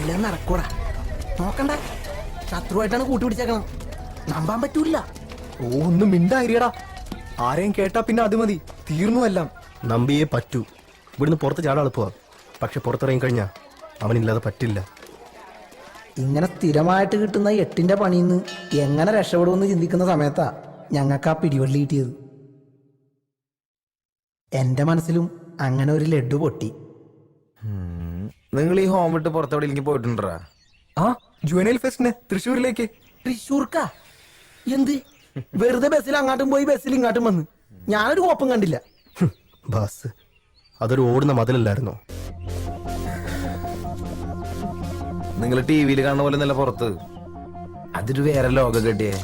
വല്ലതും നടക്കൂടാ. നോക്കണ്ട, ശത്രുവായിട്ടാണ് കൂട്ടുപിടിച്ചേക്കണം. നമ്പാൻ പറ്റൂല. ഓ ഒന്നും മിണ്ടായിരിയടാ. ആരെയും കേട്ടാ പിന്നെ അത് മതി, തീർന്നു എല്ലാം. നമ്പിയേ പറ്റൂ. ഇവിടുന്ന് പുറത്ത് ചാടാൻ എളുപ്പമാ, പക്ഷെ പുറത്തിറങ്ങി കഴിഞ്ഞാ അവനില്ലാതെ പറ്റില്ല. ഇങ്ങനെ സ്ഥിരമായിട്ട് കിട്ടുന്ന 8ന്റെ പണിന്ന് എങ്ങനെ രക്ഷപ്പെടുമെന്ന് ചിന്തിക്കുന്ന സമയത്താ ഞങ്ങൾക്ക് ആ പിടിവള്ളി കിട്ടിയത്. എന്റെ മനസ്സിലും അങ്ങനെ ഒരു ലഡു പൊട്ടി. നിങ്ങൾ ഈ ഹോം വിട്ട് പുറത്തെവിടെയെങ്കിലും പോയിട്ടുണ്ടാ? ആ ജുവനൈൽ ഫെസ്റ്റിന് തൃശ്ശൂരിലേക്ക്. തൃശ്ശൂർക്കാ? എന്ത്? വെറുതെ ബസ്സിൽ അങ്ങോട്ടും പോയി ബസ്സിൽ ഇങ്ങോട്ടും വന്ന് ഞാനൊരു കോപ്പം കണ്ടില്ല. ബസ് അതൊരു ഓടുന്ന മതിലല്ലായിരുന്നോ? നിങ്ങൾ ടി വിയിൽ കാണുന്ന പോലെ നല്ല പുറത്ത്, അതൊരു വേറെ ലോകം കെട്ടിയേ.